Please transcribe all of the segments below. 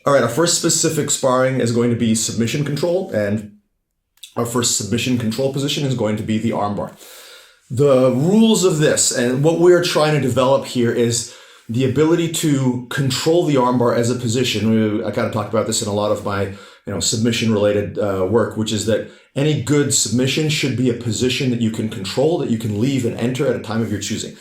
All right, our first specific sparring is going to be submission control, and our first submission control position is going to be the armbar. The rules of this and what we're trying to develop here is the ability to control the armbar as a position. I kind of talked about this in a lot of my submission related work, which is that any good submission should be a position that you can control, that you can leave and enter at a time of your choosing.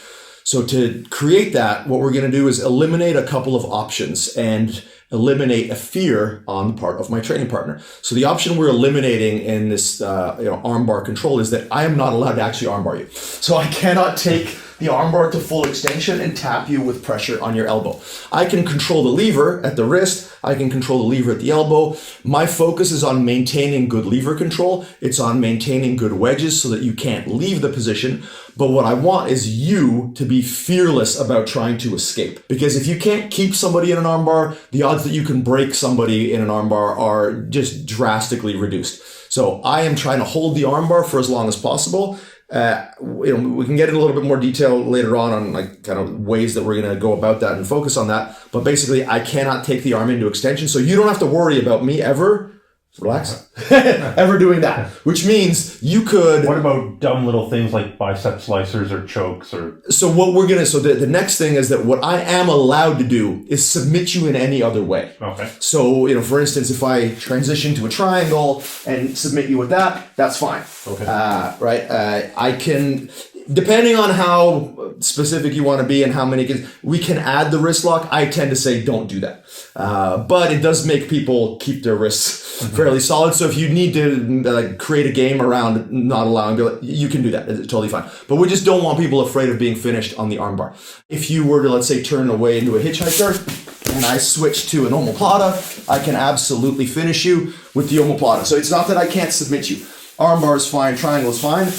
So to create that, what we're going to do is eliminate a couple of options and eliminate a fear on the part of my training partner. So the option we're eliminating in this armbar control is that I am not allowed to actually armbar you. So I cannot take the armbar to full extension and tap you with pressure on your elbow. I can control the lever at the wrist. I can control the lever at the elbow. My focus is on maintaining good lever control. It's on maintaining good wedges so that you can't leave the position. But what I want is you to be fearless about trying to escape. Because if you can't keep somebody in an armbar, the odds that you can break somebody in an armbar are just drastically reduced. So I am trying to hold the armbar for as long as possible. We can get into a little bit more detail later on like kind of ways that we're going to go about that and focus on that. But basically, I cannot take the arm into extension, so you don't have to worry about me ever. Relax. Ever doing that, which means you could. What about dumb little things like bicep slicers or chokes or? So what we're gonna. So the next thing is that what I am allowed to do is submit you in any other way. Okay. So for instance, if I transition to a triangle and submit you with that, that's fine. Okay. Right. I can. Depending on how specific you want to be and how many, we can add the wrist lock. I tend to say don't do that. But it does make people keep their wrists fairly solid. So if you need to create a game around not allowing, you can do that. It's totally fine. But we just don't want people afraid of being finished on the armbar. If you were to, let's say, turn away into a hitchhiker and I switch to an omoplata, I can absolutely finish you with the omoplata. So it's not that I can't submit you. Armbar is fine, triangle is fine.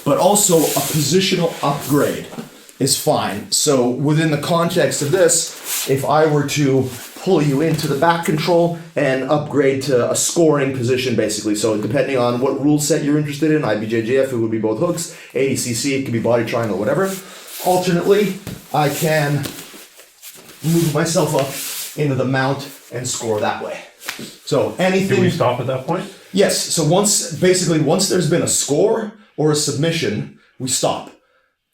But also a positional upgrade is fine. So within the context of this, if I were to pull you into the back control and upgrade to a scoring position, basically. So depending on what rule set you're interested in, IBJJF, it would be both hooks, ADCC, it could be body triangle, whatever. Alternately, I can move myself up into the mount and score that way. So anything. Do we stop at that point? Yes. So once there's been a score or a submission, we stop.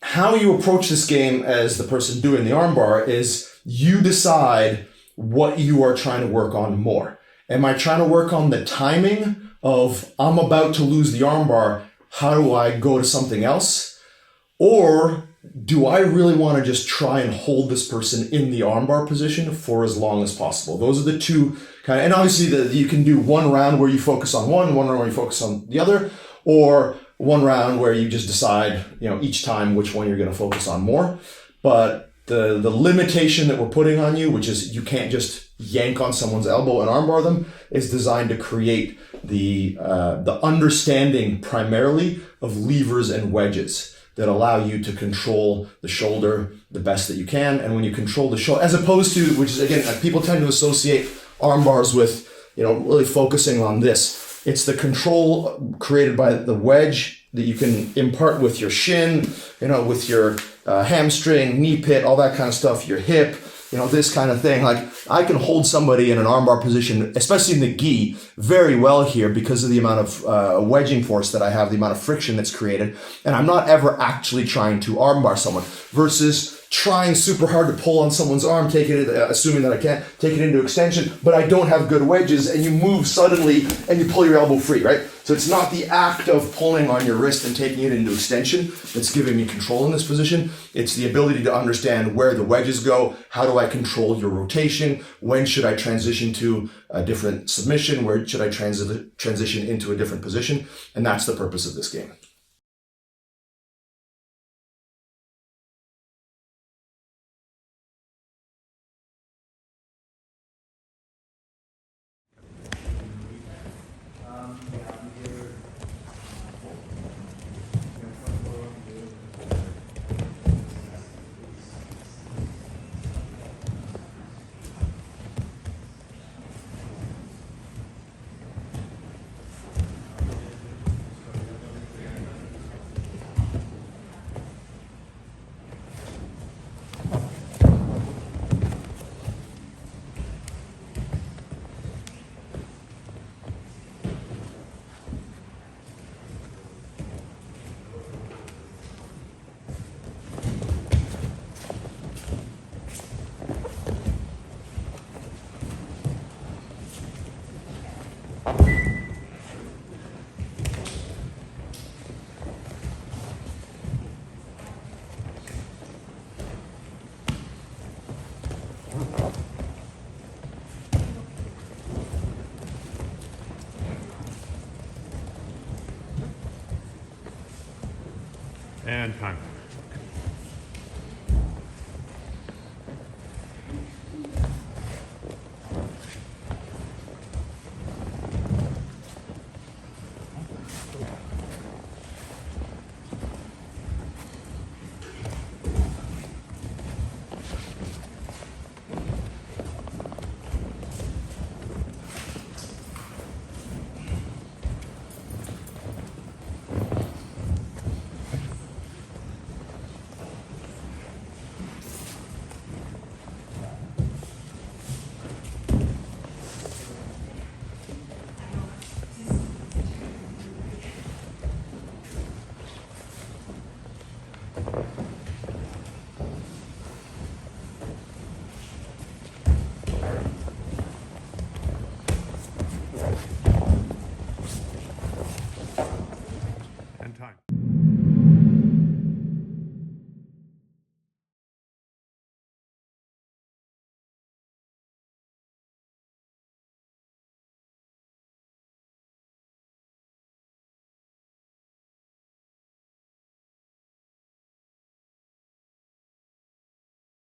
How you approach this game as the person doing the armbar is you decide what you are trying to work on more. Am I trying to work on the timing of I'm about to lose the armbar, how do I go to something else? Or do I really want to just try and hold this person in the armbar position for as long as possible? Those are the two kind of, and obviously you can do one round where you focus on one round where you focus on the other, or one round where you just decide, each time which one you're going to focus on more. But the limitation that we're putting on you, which is you can't just yank on someone's elbow and armbar them, is designed to create the understanding primarily of levers and wedges that allow you to control the shoulder the best that you can. And when you control the shoulder, as opposed to, which is again, people tend to associate arm bars with, really focusing on this. It's the control created by the wedge that you can impart with your shin, with your hamstring, knee pit, all that kind of stuff, your hip, this kind of thing. Like I can hold somebody in an armbar position, especially in the gi, very well here because of the amount of wedging force that I have, the amount of friction that's created. And I'm not ever actually trying to armbar someone versus trying super hard to pull on someone's arm, assuming that I can't take it into extension, but I don't have good wedges, and you move suddenly and you pull your elbow free, right? So it's not the act of pulling on your wrist and taking it into extension that's giving me control in this position. It's the ability to understand where the wedges go. How do I control your rotation? When should I transition to a different submission? Where should I transition into a different position? And that's the purpose of this game. And time.